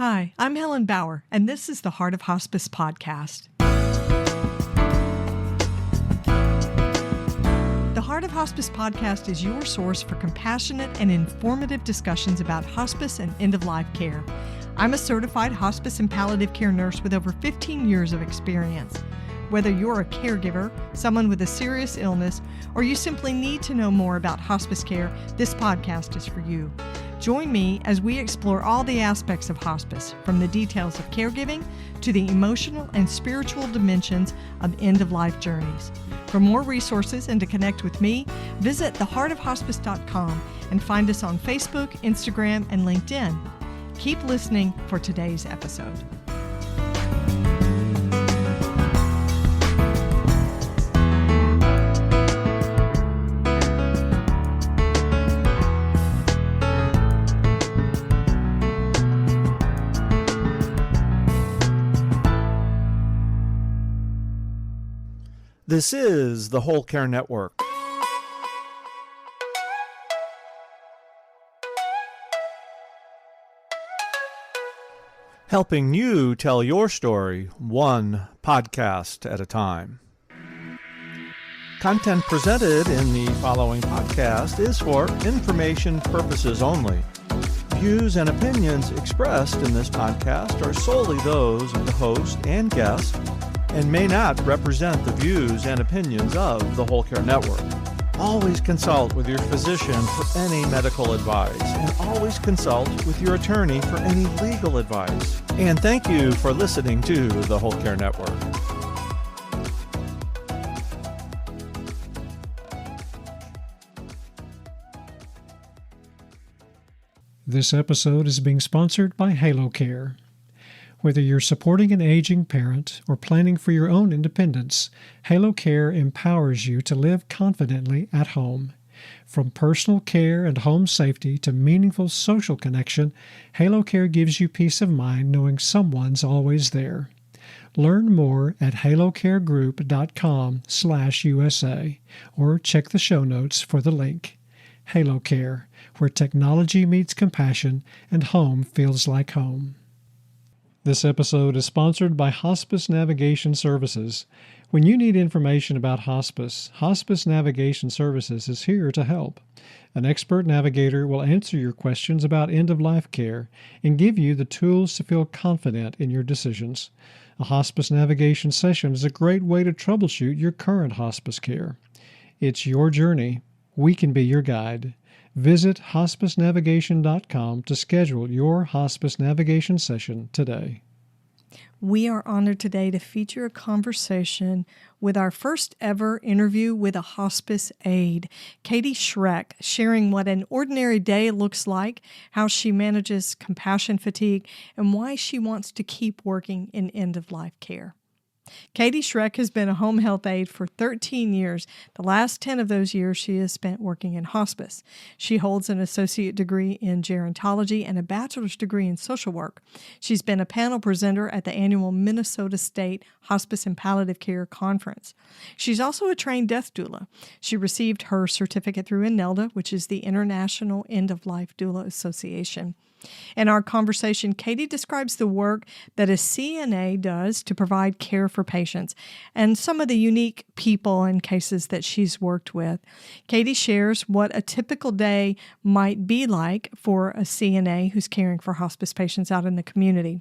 Hi, I'm Helen Bauer, and this is the Heart of Hospice podcast. The Heart of Hospice podcast is your source for compassionate and informative discussions about hospice and end-of-life care. I'm a certified hospice and palliative care nurse with over 15 years of experience. Whether you're a caregiver, someone with a serious illness, or you simply need to know more about hospice care, this podcast is for you. Join me as we explore all the aspects of hospice, from the details of caregiving to the emotional and spiritual dimensions of end-of-life journeys. For more resources and to connect with me, visit theheartofhospice.com and find us on Facebook, Instagram, and LinkedIn. Keep listening for today's episode. This is the Whole Care Network. Helping you tell your story one podcast at a time. Content presented in the following podcast is for information purposes only. Views and opinions expressed in this podcast are solely those of the host and guest and may not represent the views and opinions of the Whole Care Network. Always consult with your physician for any medical advice, and always consult with your attorney for any legal advice. And thank you for listening to the Whole Care Network. This episode is being sponsored by Halo Care. Whether you're supporting an aging parent or planning for your own independence, Halo Care empowers you to live confidently at home. From personal care and home safety to meaningful social connection, Halo Care gives you peace of mind knowing someone's always there. Learn more at halocaregroup.com/USA or check the show notes for the link. Halo Care, where technology meets compassion and home feels like home. This episode is sponsored by Hospice Navigation Services. When you need information about hospice, Hospice Navigation Services is here to help. An expert navigator will answer your questions about end-of-life care and give you the tools to feel confident in your decisions. A hospice navigation session is a great way to troubleshoot your current hospice care. It's your journey. We can be your guide. Visit hospicenavigation.com to schedule your hospice navigation session today. We are honored today to feature a conversation with our first ever interview with a hospice aide, Kathleen Schrek, sharing what an ordinary day looks like, how she manages compassion fatigue, and why she wants to keep working in end-of-life care. Kathleen Schrek has been a home health aide for 13 years. The last 10 of those years she has spent working in hospice. She holds an associate degree in gerontology and a bachelor's degree in social work. She's been a panel presenter at the annual Minnesota State Hospice and Palliative Care Conference. She's also a trained death doula. She received her certificate through INELDA, which is the International End-of-Life Doula Association. In our conversation, Katie describes the work that a CNA does to provide care for patients and some of the unique people and cases that she's worked with. Katie shares what a typical day might be like for a CNA who's caring for hospice patients out in the community.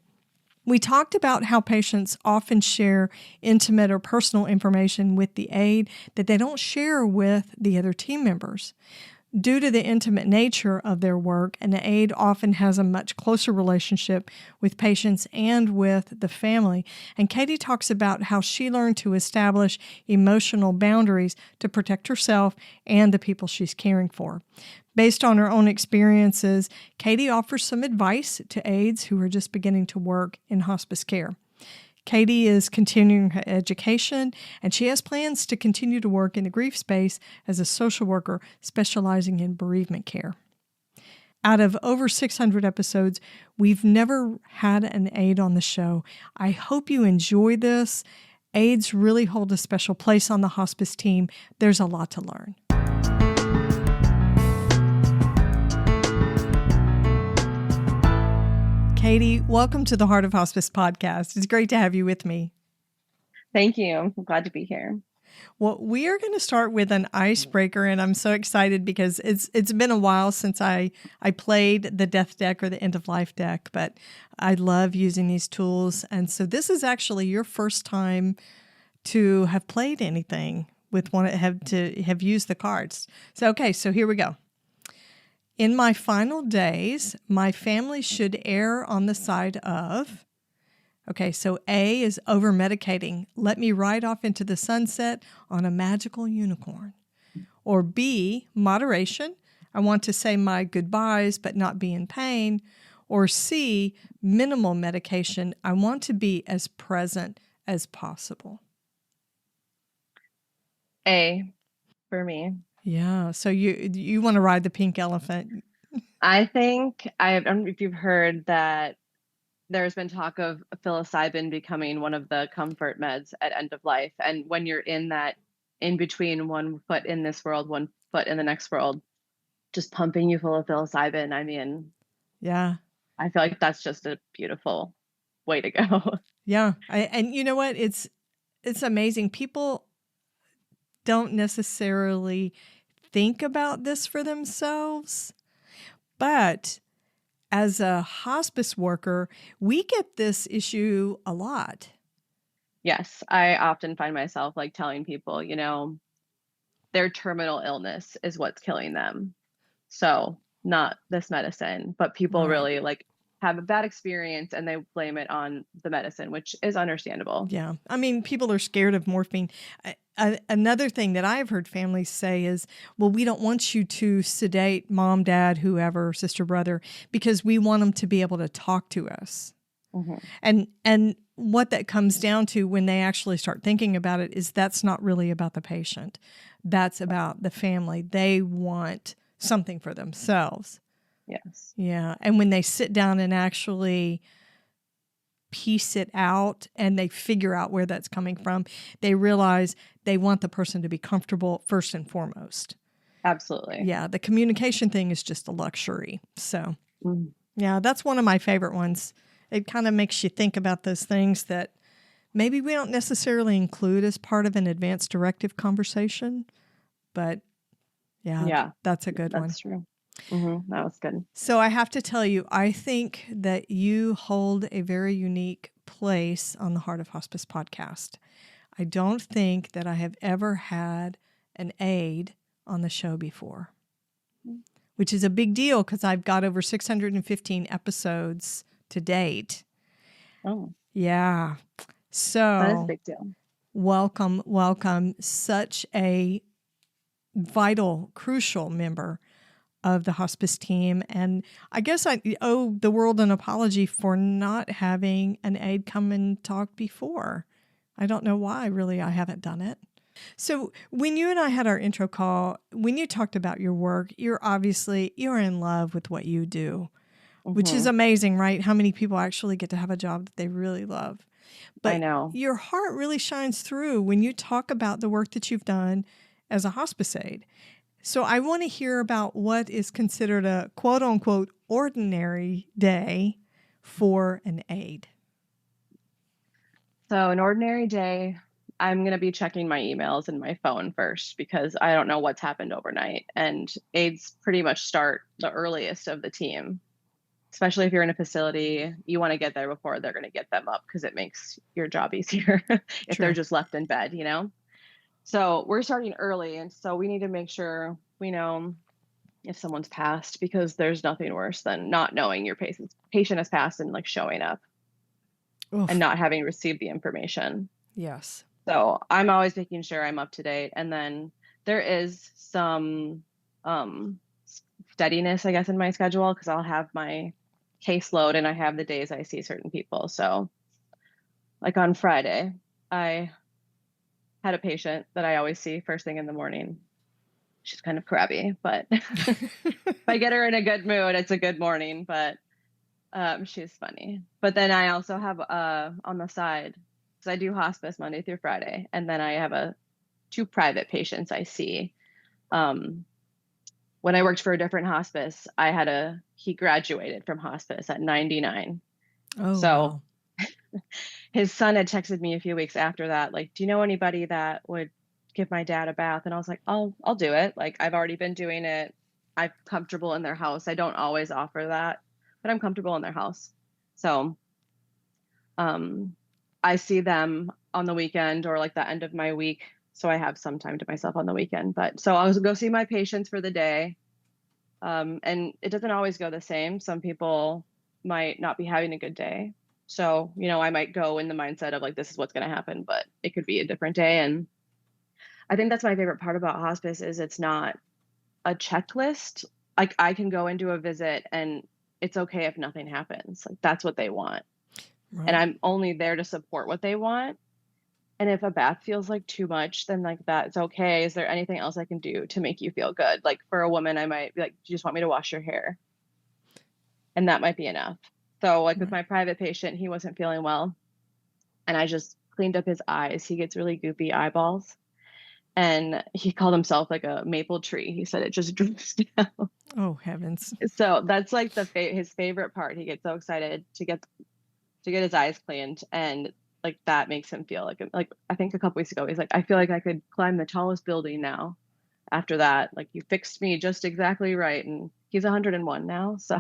We talked about how patients often share intimate or personal information with the aide that they don't share with the other team members. Due to the intimate nature of their work, an aide often has a much closer relationship with patients and with the family. And Katie talks about how she learned to establish emotional boundaries to protect herself and the people she's caring for. Based on her own experiences, Katie offers some advice to aides who are just beginning to work in hospice care. Katie is continuing her education, and she has plans to continue to work in the grief space as a social worker specializing in bereavement care. Out of over 600 episodes, we've never had an aide on the show. I hope you enjoy this. Aides really hold a special place on the hospice team. There's a lot to learn. Katie, welcome to the Heart of Hospice podcast. It's great to have you with me. Thank you. I'm glad to be here. Well, we are going to start with an icebreaker, and I'm so excited because it's been a while since I played the death deck or the end of life deck, but I love using these tools. And so this is actually your first time to have played anything with have used the cards. So here we go. In my final days, my family should err on the side of... Okay, so A is over-medicating. Let me ride off into the sunset on a magical unicorn. Or B, moderation. I want to say my goodbyes but not be in pain. Or C, minimal medication. I want to be as present as possible. A for me. Yeah, so you want to ride the pink elephant. I don't know if you've heard that there's been talk of psilocybin becoming one of the comfort meds at end of life. And when you're in that in between, one foot in this world, one foot in the next world, just pumping you full of psilocybin. I mean, yeah, I feel like that's just a beautiful way to go. Yeah. And you know what? It's amazing. People don't necessarily think about this for themselves, but as a hospice worker, we get this issue a lot. Yes, I often find myself like telling people, their terminal illness is what's killing them. So not this medicine, but people really like have a bad experience and they blame it on the medicine, which is understandable. Yeah. I mean, people are scared of morphine. Another thing that I've heard families say is, well, we don't want you to sedate mom, dad, whoever, sister, brother, because we want them to be able to talk to us. Mm-hmm. And what that comes down to when they actually start thinking about it is that's not really about the patient. That's about the family. They want something for themselves. Yes. Yeah. And when they sit down and actually piece it out and they figure out where that's coming from, they realize they want the person to be comfortable first and foremost. Absolutely. Yeah. The communication thing is just a luxury. So, yeah, that's one of my favorite ones. It kind of makes you think about those things that maybe we don't necessarily include as part of an advanced directive conversation, but yeah, that's a good one. That's true. Mm-hmm. That was good. So I have to tell you, I think that you hold a very unique place on the Heart of Hospice podcast. I don't think that I have ever had an aide on the show before, which is a big deal because I've got over 615 episodes to date. Oh. Yeah. So that is a big deal. Welcome. Such a vital, crucial member of the hospice team. And I guess I owe the world an apology for not having an aide come and talk before. I don't know why, really, I haven't done it. So when you and I had our intro call, when you talked about your work, you're in love with what you do, which is amazing, right? How many people actually get to have a job that they really love. But I know. Your heart really shines through when you talk about the work that you've done as a hospice aide. So I want to hear about what is considered a quote-unquote ordinary day for an aide. So an ordinary day, I'm going to be checking my emails and my phone first because I don't know what's happened overnight. And aides pretty much start the earliest of the team, especially if you're in a facility. You want to get there before they're going to get them up because it makes your job easier if they're just left in bed, So we're starting early, and so we need to make sure we know if someone's passed because there's nothing worse than not knowing your patient has passed and like showing up and not having received the information. Yes. So I'm always making sure I'm up to date. And then there is some steadiness, I guess, in my schedule because I'll have my caseload and I have the days I see certain people. So like on Friday, I had a patient that I always see first thing in the morning. She's kind of crabby, but if I get her in a good mood, it's a good morning, but she's funny. But then I also have on the side, because I do hospice Monday through Friday, and then I have 2 private patients I see. When I worked for a different hospice, he graduated from hospice at 99. Oh, So wow. his son had texted me a few weeks after that, like, do you know anybody that would give my dad a bath? And I was like, I'll do it. Like, I've already been doing it. I'm comfortable in their house. I don't always offer that, but I'm comfortable in their house. So um, I see them on the weekend or like the end of my week. So I have some time to myself on the weekend. But so I'll go see my patients for the day. And it doesn't always go the same. Some people might not be having a good day. So, I might go in the mindset of like, this is what's going to happen, but it could be a different day. And I think that's my favorite part about hospice is it's not a checklist. Like I can go into a visit and it's okay if nothing happens. Like that's what they want. And Right. I'm only there to support what they want. And if a bath feels like too much, then like that's okay. Is there anything else I can do to make you feel good? Like for a woman, I might be like, do you just want me to wash your hair? And that might be enough. So like with Right. my private patient, he wasn't feeling well. And I just cleaned up his eyes. He gets really goopy eyeballs. And he called himself like a maple tree. He said it just droops down. Oh, heavens. So that's like his favorite part. He gets so excited to get his eyes cleaned, and like that makes him feel like I think a couple weeks ago he's like, I feel like I could climb the tallest building now. After that, like you fixed me just exactly right, and he's 101 now. So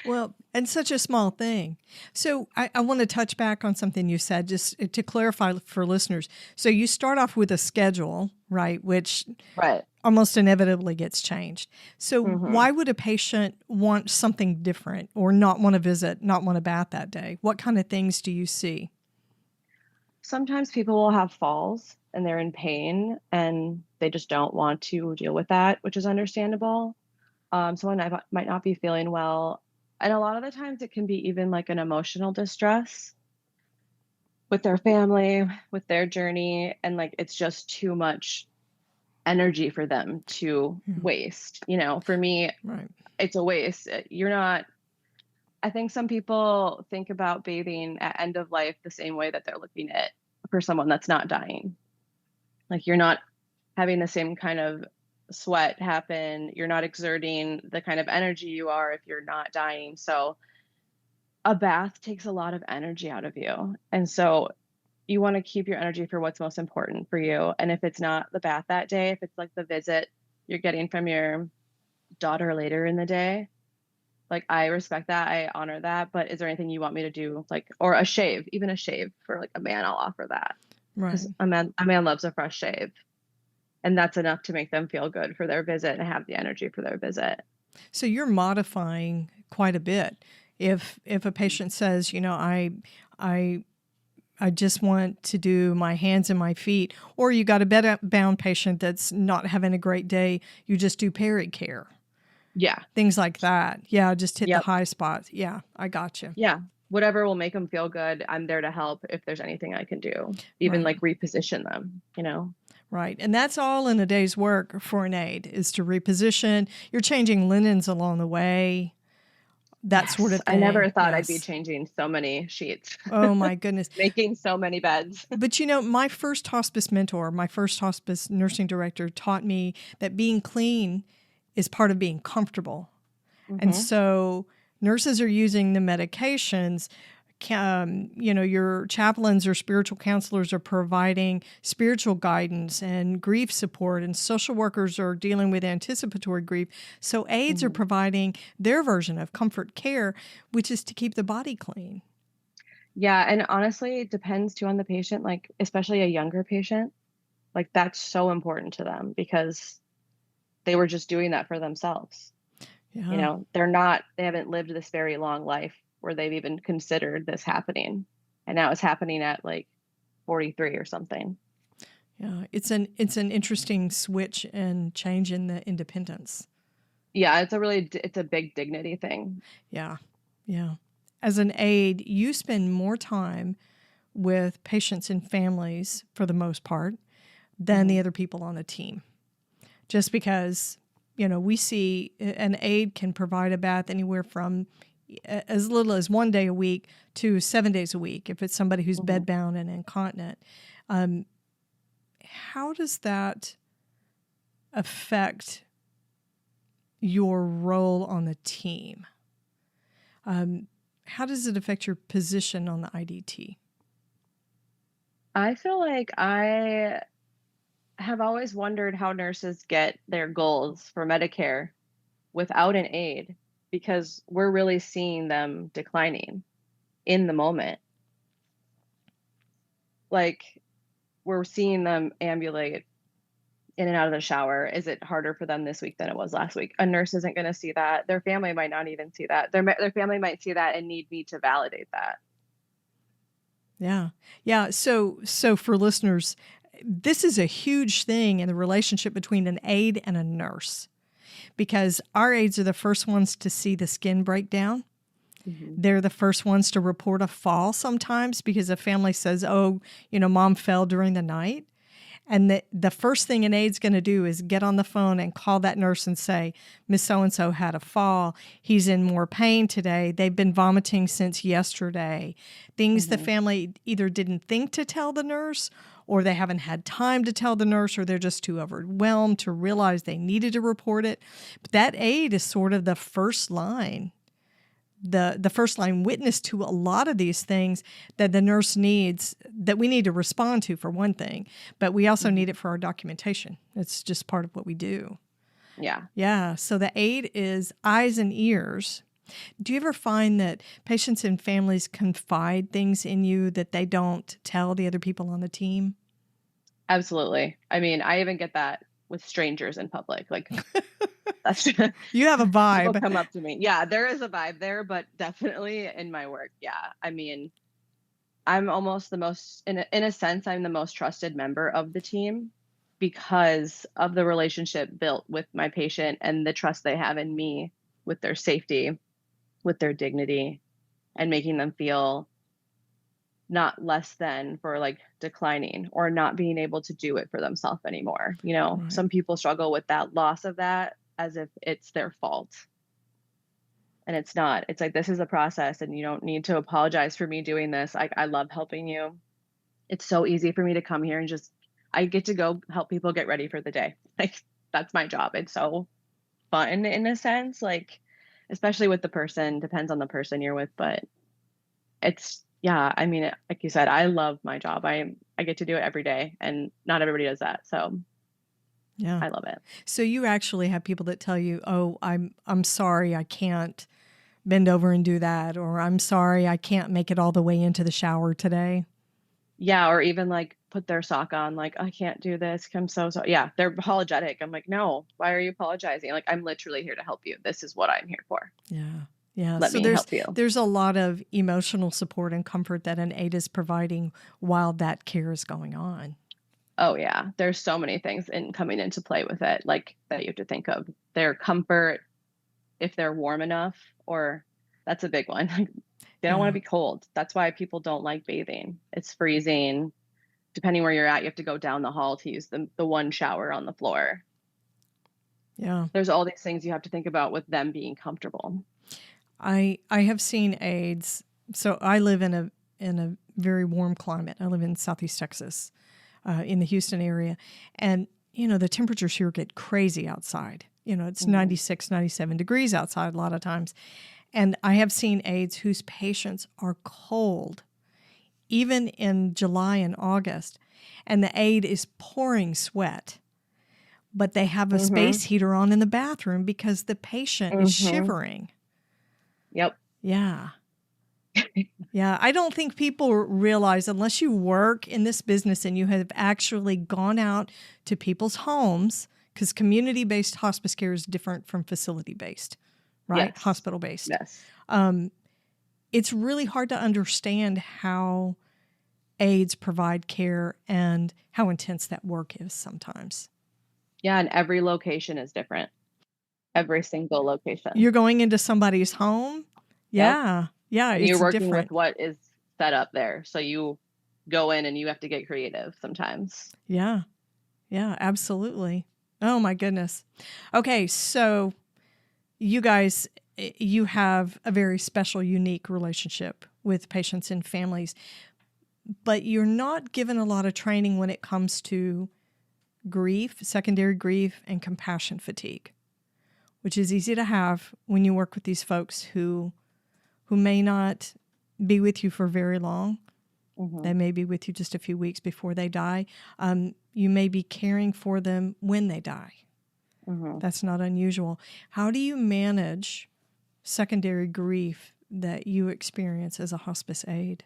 Well, and such a small thing. So I want to touch back on something you said, just to clarify for listeners. So you start off with a schedule, right, which right. almost inevitably gets changed. So Hmm. why would a patient want something different or not want to visit, not want a bath that day? What kind of things do you see? Sometimes people will have falls and they're in pain and they just don't want to deal with that, which is understandable. Someone might not be feeling well. And a lot of the times it can be even like an emotional distress with their family, with their journey. And like it's just too much energy for them to Yeah, waste. For me, right. it's a waste. You're not, I think some people think about bathing at end of life the same way that they're looking at for someone that's not dying. Like you're not having the same kind of sweat happen. You're not exerting the kind of energy you are if you're not dying. So a bath takes a lot of energy out of you. And so you want to keep your energy for what's most important for you. And if it's not the bath that day, if it's like the visit you're getting from your daughter later in the day, like I respect that, I honor that, but is there anything you want me to do, like, or a shave, even a shave for like a man, I'll offer that Right. because a man loves a fresh shave, and that's enough to make them feel good for their visit and have the energy for their visit. So you're modifying quite a bit. If a patient says, I I just want to do my hands and my feet, or you got a bed-bound patient that's not having a great day, you just do peri-care. Yeah. Things like that. Yeah, just hit the Yep. high spots. Yeah, I got you. Yeah. Whatever will make them feel good, I'm there to help if there's anything I can do, even Right, like reposition them. right. And that's all in a day's work for an aide, is to reposition. You're changing linens along the way, that sort Yes. of I never thing. thought I'd be Yes. changing so many sheets, Oh, my goodness. making so many beds. But my first hospice mentor, my first hospice nursing director taught me that being clean is part of being comfortable. And Hmm. so nurses are using the medications. Your chaplains or spiritual counselors are providing spiritual guidance and grief support, and social workers are dealing with anticipatory grief. So aides are Hmm. providing their version of comfort care, which is to keep the body clean. Yeah. And honestly, it depends too on the patient, like, especially a younger patient. Like, that's so important to them because they were just doing that for themselves. Yeah. They haven't lived this very long life where they've even considered this happening. And now it's happening at like 43 or something. Yeah, it's an interesting switch and change in the independence. Yeah, it's a big dignity thing. Yeah, yeah. As an aide, you spend more time with patients and families for the most part than the Mhm. other people on a team. Just because, we see an aide can provide a bath anywhere from as little as 1 day a week to 7 days a week if it's somebody who's Mhm. bedbound and incontinent. How does that affect your role on the team? how does it affect your position on the IDT? I feel like I have always wondered how nurses get their goals for Medicare without an aide, because we're really seeing them declining in the moment. Like, we're seeing them ambulate in and out of the shower. Is it harder for them this week than it was last week? A nurse isn't going to see that. Their family might not even see that. Their family might see that and need me to validate that. Yeah. Yeah. So for listeners, this is a huge thing in the relationship between an aide and a nurse, because our aides are the first ones to see the skin breakdown. Mm-hmm. They're the first ones to report a fall sometimes, because a family says, oh, mom fell during the night. And the first thing an aide's going to do is get on the phone and call that nurse and say, Miss So-and-so had a fall. He's in more pain today. They've been vomiting since yesterday. Things the family either didn't think to tell the nurse, or they haven't had time to tell the nurse, or they're just too overwhelmed to realize they needed to report it. But that aide is sort of the first line. The first line witness to a lot of these things that the nurse needs, that we need to respond to, for one thing, but we also need it for our documentation. It's just part of what we do. Yeah. Yeah. So the aide is eyes and ears. Do you ever find that patients and families confide things in you that they don't tell the other people on the team? Absolutely. I mean, I even get that with strangers in public. Like, that's you have a vibe. People come up to me. Yeah, there is a vibe there, but definitely in my work. Yeah. I mean, I'm almost the most, in a sense, I'm the most trusted member of the team because of the relationship built with my patient and the trust they have in me with their safety, with their dignity, and making them feel not less than for like declining or not being able to do it for themselves anymore. Right. Some people struggle with that loss of that as if it's their fault. And it's not. It's like, this is a process and you don't need to apologize for me doing this. I love helping you. It's so easy for me to come here and I get to go help people get ready for the day. Like, that's my job. It's so fun in a sense, like, especially with the person, depends on the person you're with, but I mean, like you said, I love my job. I get to do it every day, and not everybody does that. So yeah, I love it. So you actually have people that tell you, oh, I'm sorry, I can't bend over and do that, or I'm sorry, I can't make it all the way into the shower today. Yeah. Or even like put their sock on, like, I can't do this. I'm so sorry. Yeah. They're apologetic. I'm like, no, why are you apologizing? Like, I'm literally here to help you. This is what I'm here for. Yeah. Yeah. Let me help you. There's a lot of emotional support and comfort that an aide is providing while that care is going on. Oh yeah. There's so many things coming into play with it, like, that you have to think of. Their comfort, if they're warm enough, or that's a big one. Like, they don't want to be cold. That's why people don't like bathing. It's freezing. Depending where you're at, you have to go down the hall to use the one shower on the floor. Yeah. There's all these things you have to think about with them being comfortable. I have seen aides. So I live in a very warm climate. I live in Southeast Texas, in the Houston area. And, the temperatures here get crazy outside. It's 96, 97 degrees outside a lot of times. And I have seen aides whose patients are cold, even in July and August. And the aide is pouring sweat. But they have a space heater on in the bathroom because the patient is shivering. Yep. Yeah. Yeah. I don't think people realize, unless you work in this business and you have actually gone out to people's homes, because community-based hospice care is different from facility-based, right? Yes. Hospital-based. Yes. It's really hard to understand how aides provide care and how intense that work is sometimes. Yeah. And every location is different. Every single location. You're going into somebody's home. Yeah. Yep. Yeah. And it's you're working different with what is set up there. So you go in and you have to get creative sometimes. Yeah. Yeah, absolutely. Oh my goodness. Okay. So you guys, you have a very special, unique relationship with patients and families, but you're not given a lot of training when it comes to grief, secondary grief, and compassion fatigue, which is easy to have when you work with these folks who who may not be with you for very long. Mm-hmm. They may be with you just a few weeks before they die. You may be caring for them when they die. Mm-hmm. That's not unusual. How do you manage secondary grief that you experience as a hospice aide?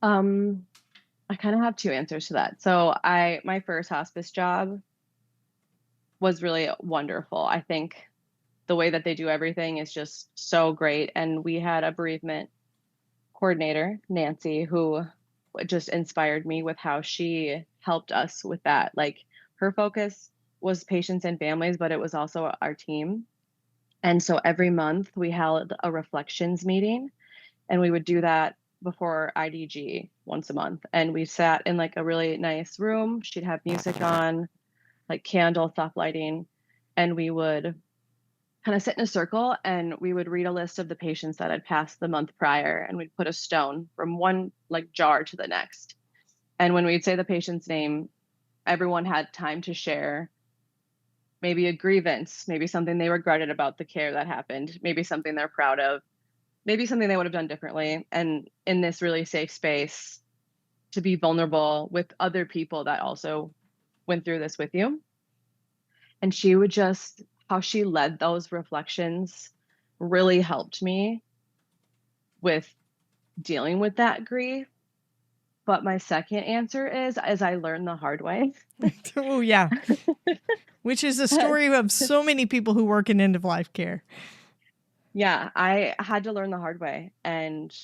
I kind of have two answers to that. So my first hospice job was really wonderful. I think the way that they do everything is just so great. And we had a bereavement coordinator, Nancy, who just inspired me with how she helped us with that. Like, her focus was patients and families, but it was also our team. And so every month we held a reflections meeting, and we would do that before IDG once a month. And we sat in like a really nice room. She'd have music on, like candle, soft lighting, and we would kind of sit in a circle and we would read a list of the patients that had passed the month prior, and we'd put a stone from one like jar to the next. And when we'd say the patient's name, everyone had time to share maybe a grievance, maybe something they regretted about the care that happened, maybe something they're proud of, maybe something they would have done differently. And in this really safe space to be vulnerable with other people that also went through this with you. And she would just, how she led those reflections really helped me with dealing with that grief. But my second answer is I learned the hard way. Oh, yeah. Which is a story of so many people who work in end-of-life care. Yeah, I had to learn the hard way. And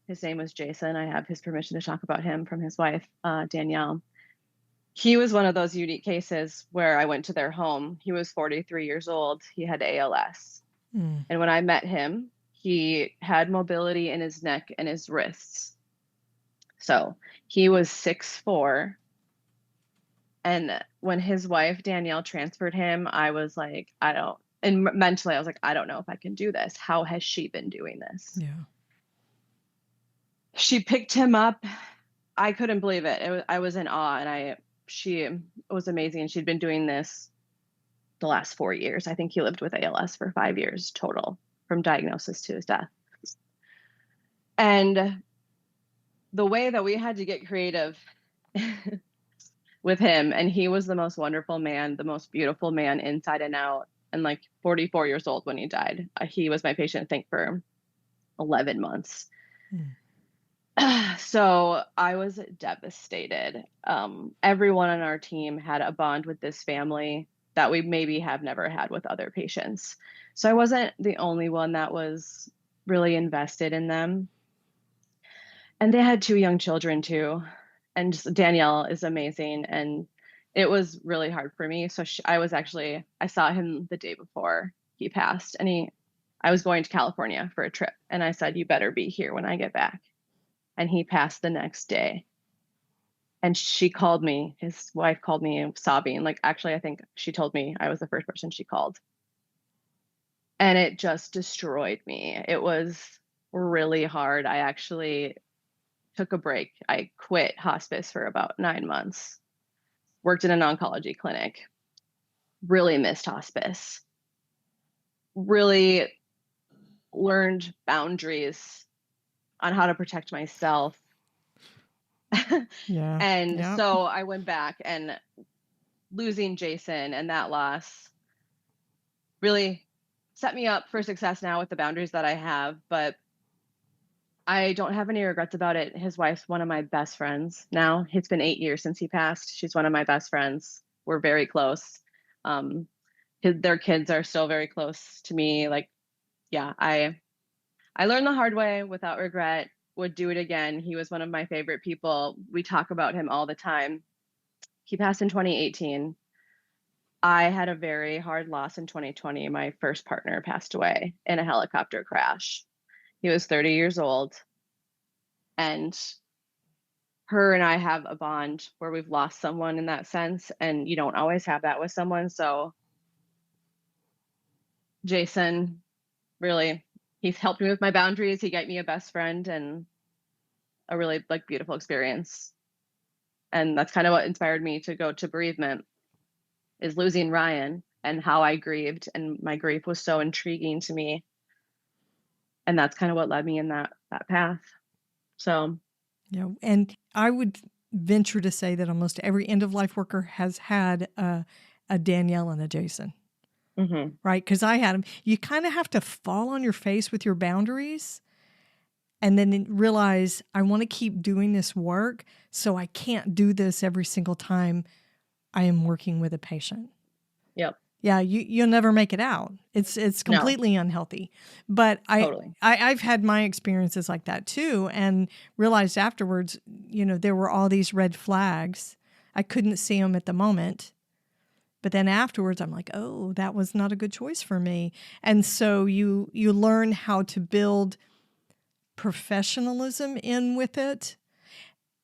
his name was Jason. I have his permission to talk about him from his wife, Danielle. He was one of those unique cases where I went to their home. He was 43 years old. He had ALS. Mm. And when I met him, he had mobility in his neck and his wrists. So he was 6'4". And when his wife, Danielle, transferred him, I was like, and mentally I was like, I don't know if I can do this. How has she been doing this? Yeah. She picked him up. I couldn't believe it. I was in awe, and she was amazing. She'd been doing this the last 4 years. I think he lived with ALS for 5 years total, from diagnosis to his death. And the way that we had to get creative with him, and he was the most wonderful man, the most beautiful man inside and out, and like 44 years old when he died. He was my patient, I think, for 11 months. So I was devastated. Everyone on our team had a bond with this family that we maybe have never had with other patients. So I wasn't the only one that was really invested in them. And they had 2 young children too. And just, Danielle is amazing. And it was really hard for me. So I saw him the day before he passed, and I was going to California for a trip. And I said, you better be here when I get back. And he passed the next day. And she called me, his wife called me sobbing. Like, actually, I think she told me I was the first person she called. And it just destroyed me. It was really hard. I actually took a break. I quit hospice for about 9 months, worked in an oncology clinic, really missed hospice, really learned boundaries on how to protect myself. Yeah. And so I went back, and losing Jason and that loss really set me up for success now with the boundaries that I have. But I don't have any regrets about it. His wife's one of my best friends now. It's been 8 years since he passed. She's one of my best friends. We're very close. Their kids are still very close to me. Like, yeah, I learned the hard way without regret. Would do it again. He was one of my favorite people. We talk about him all the time. He passed in 2018. I had a very hard loss in 2020. My first partner passed away in a helicopter crash. He was 30 years old. And her and I have a bond where we've lost someone in that sense. And you don't always have that with someone. So Jason, really, he's helped me with my boundaries. He got me a best friend and a really like beautiful experience. And that's kind of what inspired me to go to bereavement, is losing Ryan. and how I grieved, and my grief was so intriguing to me. And that's kind of what led me in that path. So, Yeah, and I would venture to say that almost every end-of-life worker has had a Danielle and a Jason, right? Because I had them. You kind of have to fall on your face with your boundaries and then realize I want to keep doing this work, so I can't do this every single time I am working with a patient. Yep. Yeah, you'll never make it out. It's completely unhealthy. But Totally. I've had my experiences like that too, and realized afterwards, there were all these red flags. I couldn't see them at the moment, but then afterwards, I'm like, oh, that was not a good choice for me. And so you learn how to build professionalism in with it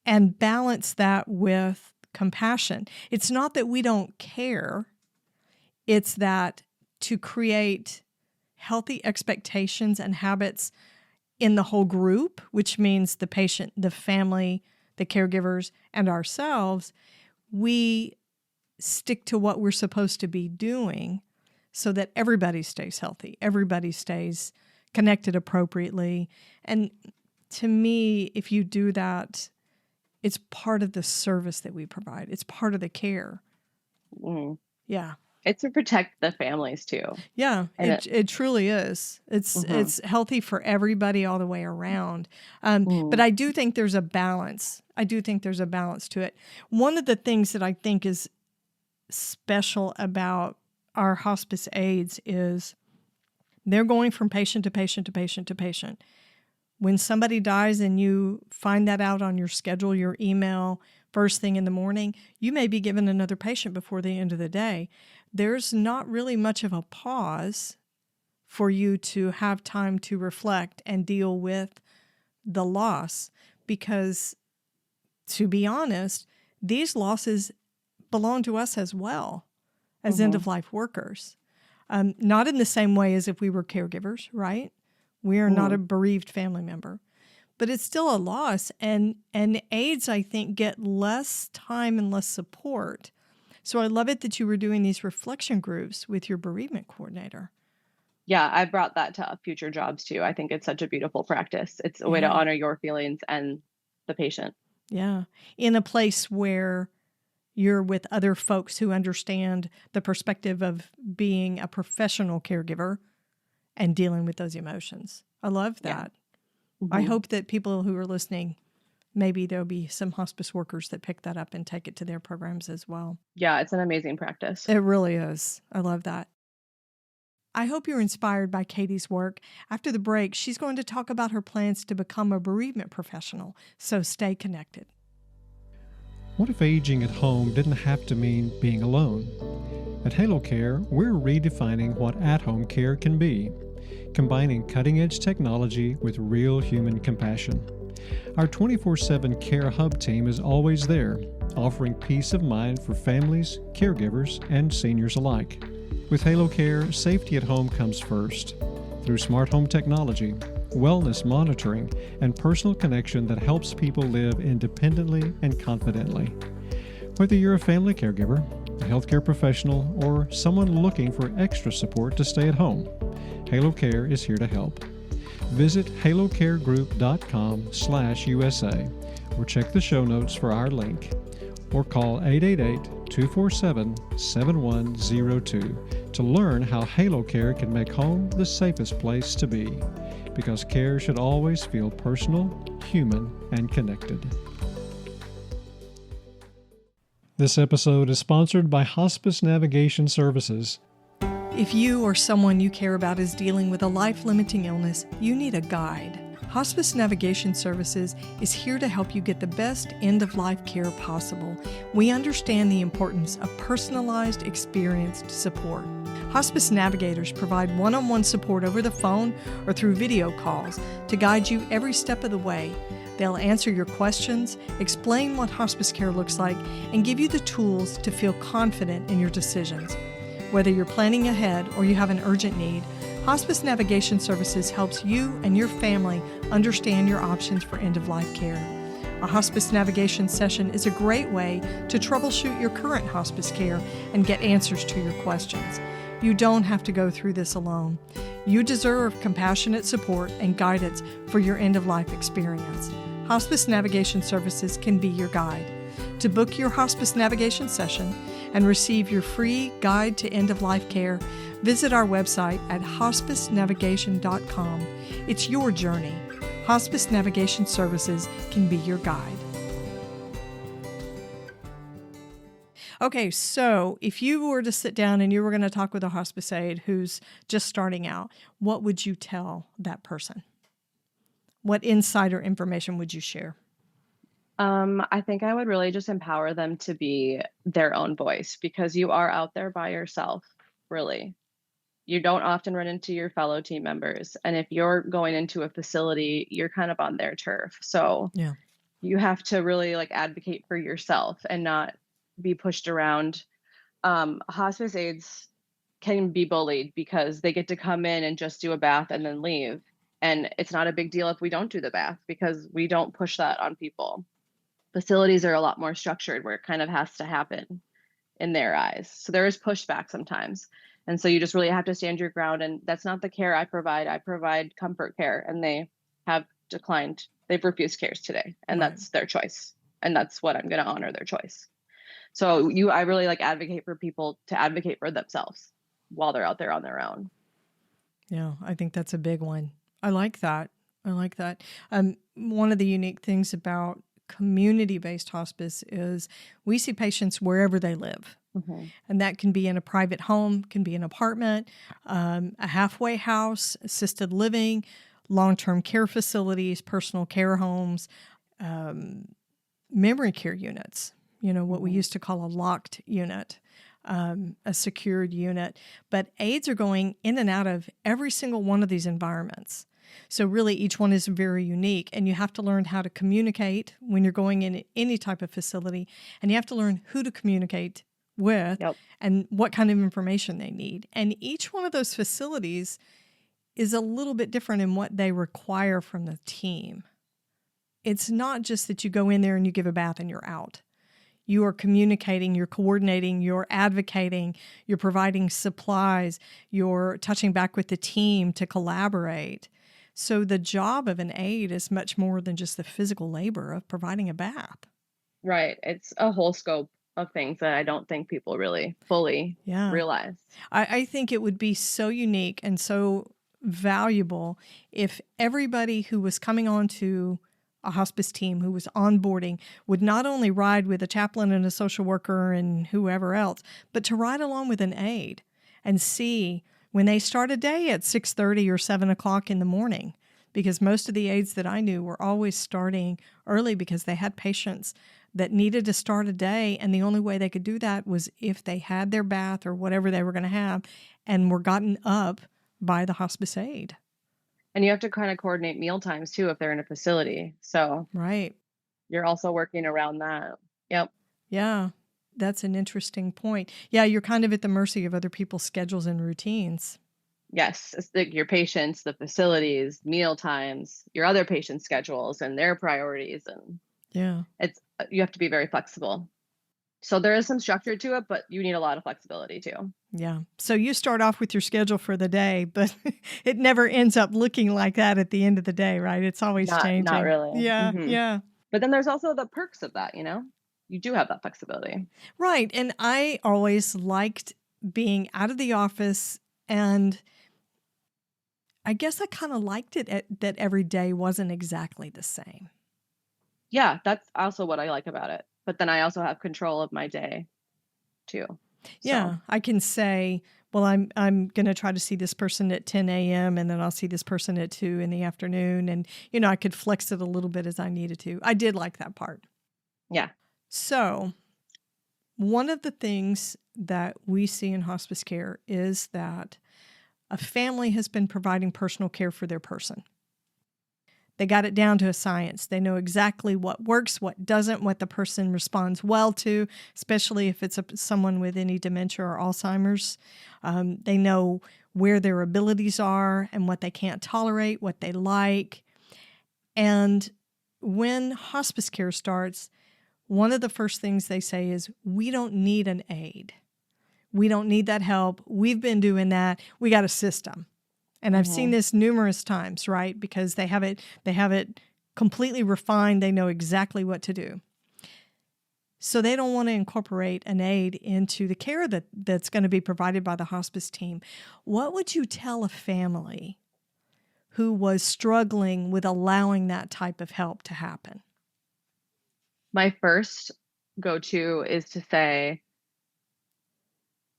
and balance that with compassion. It's not that we don't care. It's that to create healthy expectations and habits in the whole group, which means the patient, the family, the caregivers, and ourselves, we stick to what we're supposed to be doing so that everybody stays healthy, everybody stays connected appropriately. And to me, if you do that, it's part of the service that we provide. It's part of the care. Yeah. It's to protect the families too. Yeah, it truly is. It's healthy for everybody all the way around. But I do think there's a balance. I do think there's a balance to it. One of the things that I think is special about our hospice aides is they're going from patient to patient to patient to patient. When somebody dies and you find that out on your schedule, your email, first thing in the morning, you may be given another patient before the end of the day. There's not really much of a pause for you to have time to reflect and deal with the loss because, to be honest, these losses belong to us as well as end-of-life workers. Not in the same way as if we were caregivers, right? We are not a bereaved family member. But it's still a loss, and aides, I think, get less time and less support. So I love it that you were doing these reflection groups with your bereavement coordinator. Yeah, I brought that to future jobs too. I think it's such a beautiful practice. It's a way to honor your feelings and the patient. Yeah, in a place where you're with other folks who understand the perspective of being a professional caregiver and dealing with those emotions. I love that. Yeah. I hope that people who are listening, maybe there'll be some hospice workers that pick that up and take it to their programs as well. Yeah, it's an amazing practice. It really is. I love that. I hope you're inspired by Katie's work. After the break, she's going to talk about her plans to become a bereavement professional, so stay connected. What if aging at home didn't have to mean being alone? At Halo Care, we're redefining what at-home care can be, combining cutting-edge technology with real human compassion. Our 24/7 Care Hub team is always there, offering peace of mind for families, caregivers, and seniors alike. With Halo Care, safety at home comes first. Through smart home technology, wellness monitoring, and personal connection that helps people live independently and confidently. Whether you're a family caregiver, a healthcare professional, or someone looking for extra support to stay at home, Halo Care is here to help. Visit halocaregroup.com/USA or check the show notes for our link, or call 888-247-7102 to learn how Halo Care can make home the safest place to be, because care should always feel personal, human, and connected. This episode is sponsored by Hospice Navigation Services. If you or someone you care about is dealing with a life-limiting illness, you need a guide. Hospice Navigation Services is here to help you get the best end-of-life care possible. We understand the importance of personalized, experienced support. Hospice navigators provide one-on-one support over the phone or through video calls to guide you every step of the way. They'll answer your questions, explain what hospice care looks like, and give you the tools to feel confident in your decisions. Whether you're planning ahead or you have an urgent need, Hospice Navigation Services helps you and your family understand your options for end-of-life care. A hospice navigation session is a great way to troubleshoot your current hospice care and get answers to your questions. You don't have to go through this alone. You deserve compassionate support and guidance for your end-of-life experience. Hospice Navigation Services can be your guide. To book your hospice navigation session and receive your free guide to end-of-life care, visit our website at hospicenavigation.com. It's your journey. Hospice Navigation Services can be your guide. Okay, so if you were to sit down and you were going to talk with a hospice aide who's just starting out, what would you tell that person? What insider information would you share? I think I would really just empower them to be their own voice, because you are out there by yourself, really. You don't often run into your fellow team members. And if you're going into a facility, you're kind of on their turf. So Yeah. you have to really advocate for yourself and not be pushed around. Hospice aides can be bullied because they get to come in and just do a bath and then leave. And it's not a big deal if we don't do the bath, because we don't push that on people. Facilities are a lot more structured where it kind of has to happen in their eyes. So there is pushback sometimes. And so you just really have to stand your ground. And that's not the care I provide. I provide comfort care, and they have declined. They've refused cares today, and Right. that's their choice. And that's what I'm going to honor, their choice. So I really advocate for people to advocate for themselves while they're out there on their own. Yeah, I think that's a big one. I like that. One of the unique things about community-based hospice is we see patients wherever they live. Mm-hmm. And that can be in a private home, can be an apartment, a halfway house, assisted living, long-term care facilities, personal care homes, memory care units, what we used to call a locked unit, a secured unit. But aides are going in and out of every single one of these environments. So really each one is very unique, and you have to learn how to communicate when you're going in any type of facility, and you have to learn who to communicate with. Yep. And what kind of information they need. And each one of those facilities is a little bit different in what they require from the team. It's not just that you go in there and you give a bath and you're out. You are communicating, you're coordinating, you're advocating, you're providing supplies, you're touching back with the team to collaborate. So the job of an aide is much more than just the physical labor of providing a bath. Right. It's a whole scope of things that I don't think people really fully realize. I think it would be so unique and so valuable if everybody who was coming on to a hospice team, who was onboarding, would not only ride with a chaplain and a social worker and whoever else, but to ride along with an aide and see when they start a day at 6:30 or 7 o'clock in the morning. Because most of the aides that I knew were always starting early because they had patients that needed to start a day, and the only way they could do that was if they had their bath or whatever they were going to have and were gotten up by the hospice aide. And you have to kind of coordinate meal times too if they're in a facility. So Right. you're also working around that. Yep. Yeah, that's an interesting point. Yeah, you're kind of at the mercy of other people's schedules and routines. Yes, it's your patients, the facilities, meal times, your other patients' schedules and their priorities, and Yeah. you have to be very flexible. So there is some structure to it, but you need a lot of flexibility too. Yeah. So you start off with your schedule for the day, but it never ends up looking like that at the end of the day, right? It's always changing. Not really. Yeah. Mhm. Yeah. But then there's also the perks of that, you do have that flexibility. Right. And I always liked being out of the office, and I guess I kind of liked it that every day wasn't exactly the same. Yeah, that's also what I like about it. But then I also have control of my day too. Yeah, So, I can say, well, I'm going to try to see this person at 10 a.m. and then I'll see this person at 2 in the afternoon. And, I could flex it a little bit as I needed to. I did like that part. yeah. So one of the things that we see in hospice care is that a family has been providing personal care for their person. They got it down to a science. They know exactly what works, what doesn't, what the person responds well to, especially if it's someone with any dementia or Alzheimer's. They know where their abilities are and what they can't tolerate, what they like. And when hospice care starts, one of the first things they say is, we don't need an aide. We don't need that help. We've been doing that. We got a system. And I've seen this numerous times, right? Because they have it completely refined. They know exactly what to do. So they don't want to incorporate an aide into the care that's going to be provided by the hospice team. What would you tell a family who was struggling with allowing that type of help to happen? My first go-to is to say,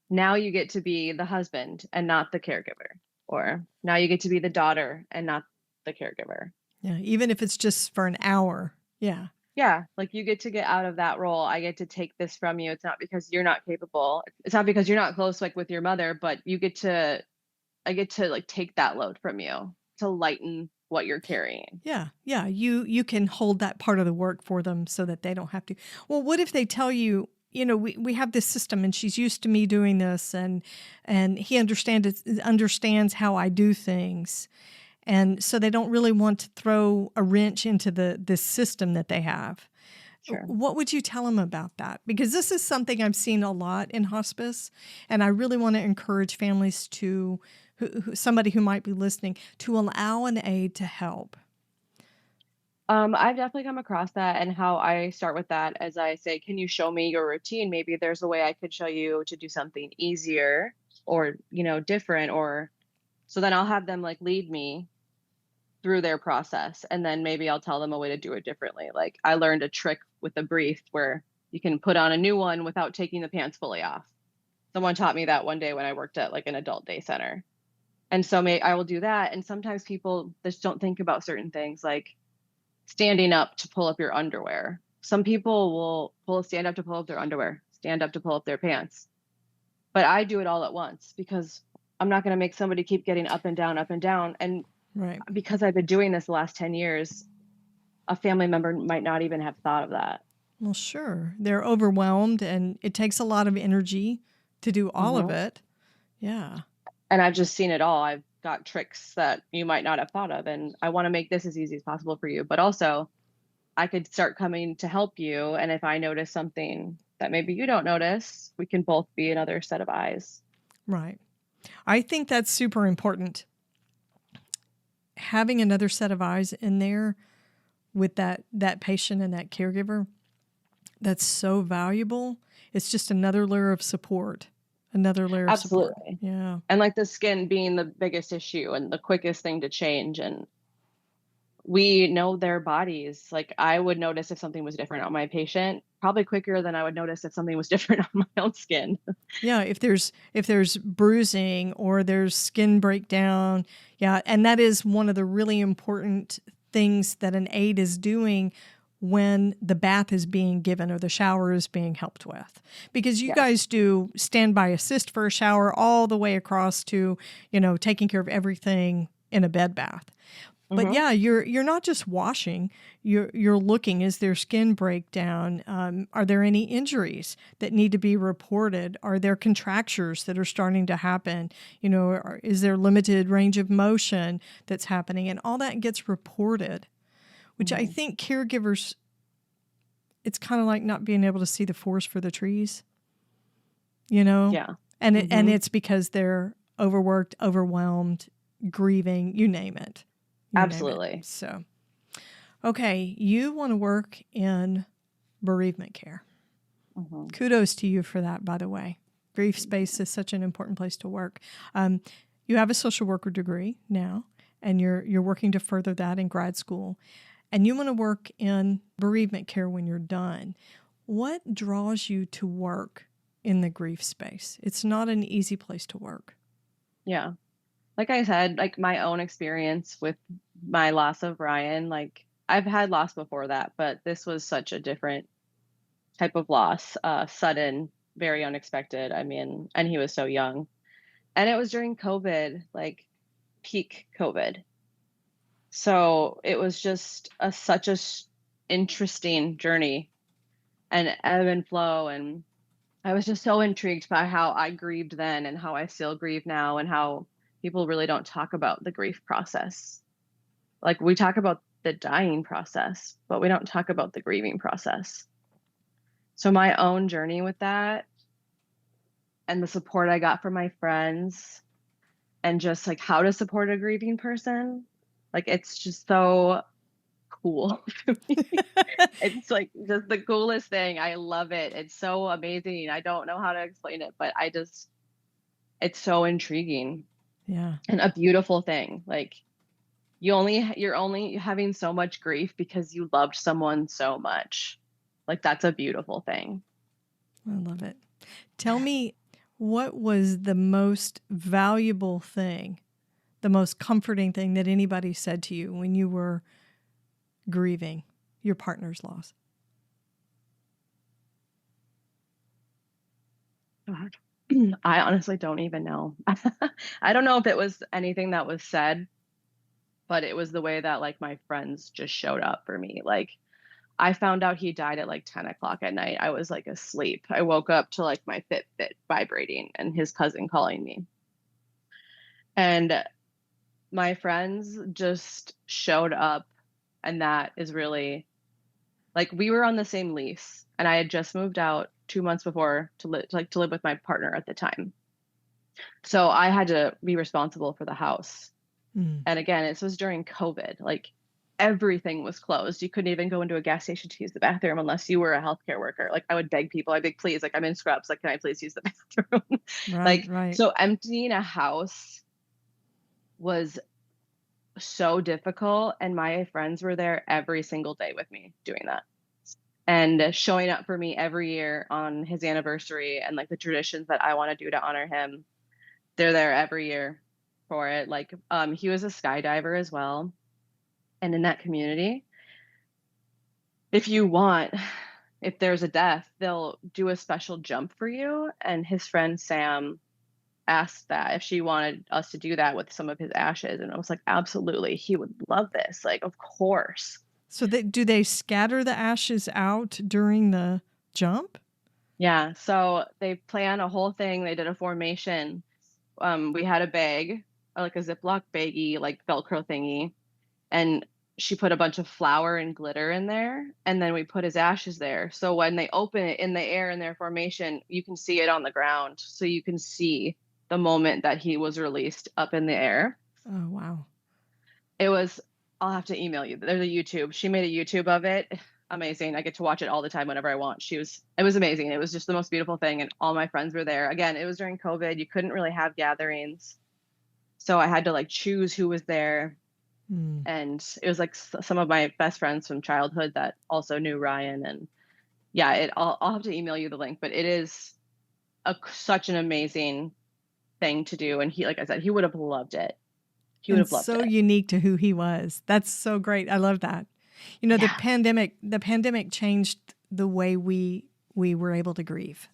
now you get to be the husband and not the caregiver. Or now you get to be the daughter and not the caregiver. Yeah, even if it's just for an hour. Yeah. Yeah, like you get to get out of that role. I get to take this from you. It's not because you're not capable. It's not because you're not close like with your mother, but I get to like take that load from you to lighten what you're carrying. Yeah. Yeah. You can hold that part of the work for them so that they don't have to. Well, what if they tell you, we have this system and she's used to me doing this and he understands how I do things. And so they don't really want to throw a wrench into this system that they have. Sure. What would you tell them about that? Because this is something I've seen a lot in hospice, and I really want to encourage families to, somebody who might be listening, to allow an aide to help. I've definitely come across that, and how I start with that as I say, can you show me your routine? Maybe there's a way I could show you to do something easier or, different, or so then I'll have them like lead me through their process. And then maybe I'll tell them a way to do it differently. Like I learned a trick with a brief where you can put on a new one without taking the pants fully off. Someone taught me that one day when I worked at like an adult day center. And so I will do that. And sometimes people just don't think about certain things like standing up to pull up your underwear. Some people will stand up to pull up their underwear, stand up to pull up their pants. But I do it all at once because I'm not going to make somebody keep getting up and down, up and down. And right. Because I've been doing this the last 10 years, a family member might not even have thought of that. Well, sure. They're overwhelmed and it takes a lot of energy to do all of it. Yeah. And I've just seen it all. I've got tricks that you might not have thought of, and I want to make this as easy as possible for you. But also, I could start coming to help you. And if I notice something that maybe you don't notice, we can both be another set of eyes. Right. I think that's super important. Having another set of eyes in there with that patient and that caregiver, that's so valuable. It's just another layer of support. Absolutely. Yeah. And like the skin being the biggest issue and the quickest thing to change. And we know their bodies. Like I would notice if something was different on my patient, probably quicker than I would notice if something was different on my own skin. Yeah. If there's bruising or there's skin breakdown. Yeah. And that is one of the really important things that an aide is doing when the bath is being given or the shower is being helped with. Because you guys do standby assist for a shower all the way across to, taking care of everything in a bed bath. But yeah, you're not just washing, you're looking, is there skin breakdown? Are there any injuries that need to be reported? Are there contractures that are starting to happen? Is there limited range of motion that's happening? And all that gets reported. Which I think caregivers, it's kind of like not being able to see the forest for the trees, Yeah. And it's because they're overworked, overwhelmed, grieving, you name it. Absolutely. So, okay, you want to work in bereavement care. Kudos to you for that, by the way. Grief space is such an important place to work. You have a social worker degree now, and you're working to further that in grad school. And you want to work in bereavement care when you're done. What draws you to work in the grief space? It's not an easy place to work. Yeah. Like I said, like my own experience with my loss of Ryan, like I've had loss before that, but this was such a different type of loss, sudden, very unexpected. I mean, and he was so young. And it was during COVID, like peak COVID. So it was just such a interesting journey and ebb and flow. And I was just so intrigued by how I grieved then and how I still grieve now, and how people really don't talk about the grief process. Like we talk about the dying process, but we don't talk about the grieving process. So my own journey with that and the support I got from my friends and just like how to support a grieving person, like it's just so cool to me. It's like just the coolest thing. I love it. It's so amazing. I don't know how to explain it, but it's so intriguing. Yeah. And a beautiful thing. Like you're only having so much grief because you loved someone so much. Like that's a beautiful thing. I love it. Tell me, what was the most valuable thing, the most comforting thing that anybody said to you when you were grieving your partner's loss? God. I honestly don't even know. I don't know if it was anything that was said, but it was the way that like my friends just showed up for me. Like I found out he died at like 10 o'clock at night. I was like asleep. I woke up to like my Fitbit vibrating and his cousin calling me. And my friends just showed up. And that is really like, we were on the same lease and I had just moved out 2 months before to live with my partner at the time. So I had to be responsible for the house. Mm. And again, this was during COVID. Like everything was closed. You couldn't even go into a gas station to use the bathroom unless you were a healthcare worker. Like I would beg people, I'd beg, please, like I'm in scrubs. Like, can I please use the bathroom? Right. So emptying a house was so difficult. And my friends were there every single day with me doing that. And showing up for me every year on his anniversary and like the traditions that I want to do to honor him. They're there every year for it. Like he was a skydiver as well. And in that community, if there's a death, they'll do a special jump for you. And his friend Sam asked that if she wanted us to do that with some of his ashes. And I was like, absolutely. He would love this. Like, of course. So do they scatter the ashes out during the jump? Yeah. So they planned a whole thing. They did a formation. We had a bag, like a Ziploc baggie, like Velcro thingy. And she put a bunch of flour and glitter in there. And then we put his ashes there. So when they open it in the air in their formation, you can see it on the ground. So you can see the moment that he was released up in the air. Oh, wow. I'll have to email you. There's a YouTube. She made a YouTube of it. Amazing. I get to watch it all the time whenever I want. It was amazing. It was just the most beautiful thing. And all my friends were there. Again, it was during COVID. You couldn't really have gatherings. So I had to like choose who was there. Mm. And it was like some of my best friends from childhood that also knew Ryan. And yeah, I'll have to email you the link, but it is such an amazing thing to do. And he, like I said, he would have loved it. He would have loved it. So unique to who he was. That's so great. I love that. You know, Yeah. the pandemic changed the way we were able to grieve.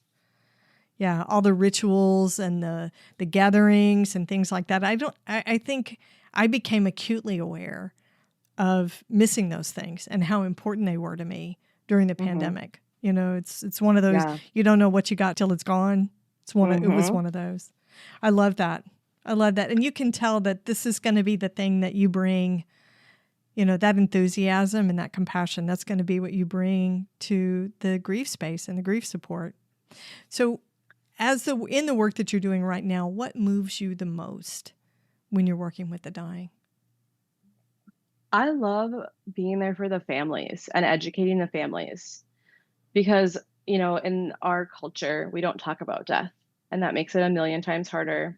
Yeah, all the rituals and the gatherings and things like that. I think I became acutely aware of missing those things and how important they were to me during the pandemic. You know, it's one of those, you don't know what you got till it's gone. It was one of those. I love that. And you can tell that this is going to be the thing that you bring, you know, that enthusiasm and that compassion. That's going to be what you bring to the grief space and the grief support. So in the work that you're doing right now, what moves you the most when you're working with the dying? I love being there for the families and educating the families because, you know, in our culture, we don't talk about death, and that makes it a million times harder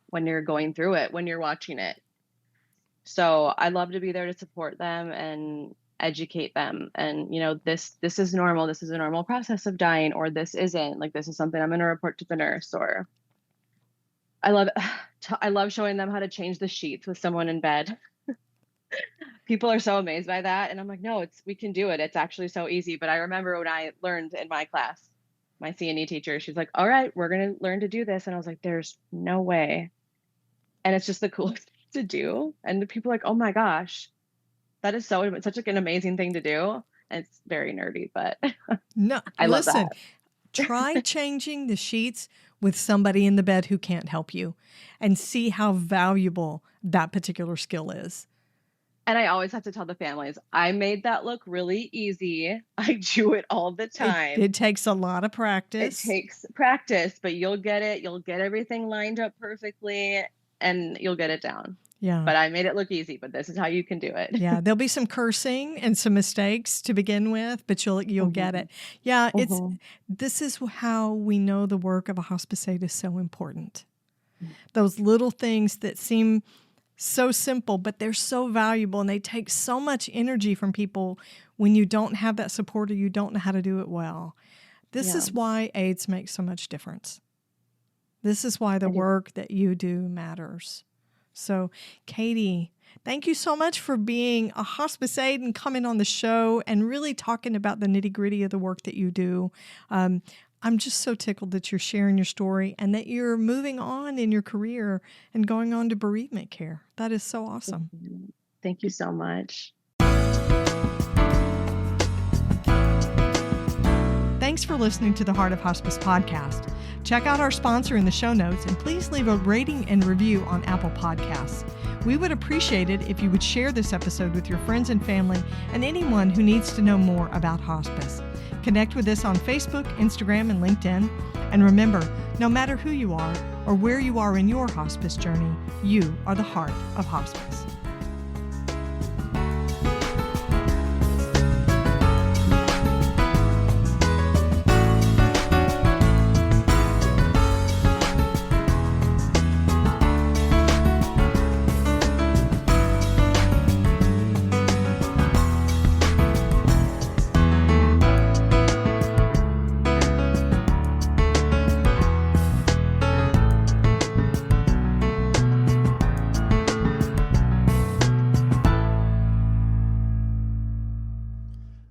when you're going through it, when you're watching it. So I love to be there to support them and educate them. And, you know, this is normal. This is a normal process of dying, or this isn't. Like, this is something I'm going to report to the nurse. Or I love showing them how to change the sheets with someone in bed. People are so amazed by that. And I'm like, no, we can do it. It's actually so easy. But I remember when I learned in my class, my C&E teacher, she's like, all right, we're going to learn to do this. And I was like, there's no way. And it's just the coolest thing to do. And the people are like, oh my gosh, that is such like an amazing thing to do. And it's very nerdy, but no, I love that. Try changing the sheets with somebody in the bed who can't help you and see how valuable that particular skill is. And I always have to tell the families, I made that look really easy. I do it all the time. It takes a lot of It practice. takes practice, but you'll get it. You'll get everything lined up perfectly and you'll get it down. Yeah. But I made it look easy, but this is how you can do it. Yeah, there'll be some cursing and some mistakes to begin with, but you'll get it. Yeah, this is how we know the work of a hospice aide is so important. Those little things that seem so simple, but they're so valuable, and they take so much energy from people when you don't have that support or you don't know how to do it well. This is why aides make so much difference. This is why the work that you do matters. So, Katie, thank you so much for being a hospice aide and coming on the show and really talking about the nitty-gritty of the work that you do. I'm just so tickled that you're sharing your story and that you're moving on in your career and going on to bereavement care. That is so awesome. Thank you so much. Thanks for listening to the Heart of Hospice podcast. Check out our sponsor in the show notes and please leave a rating and review on Apple Podcasts. We would appreciate it if you would share this episode with your friends and family and anyone who needs to know more about hospice. Connect with us on Facebook, Instagram, and LinkedIn. And remember, no matter who you are or where you are in your hospice journey, you are the heart of hospice.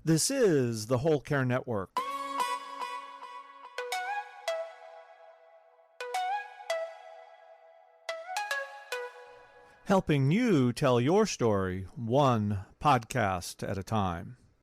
This is the Whole Care Network. Helping you tell your story one podcast at a time.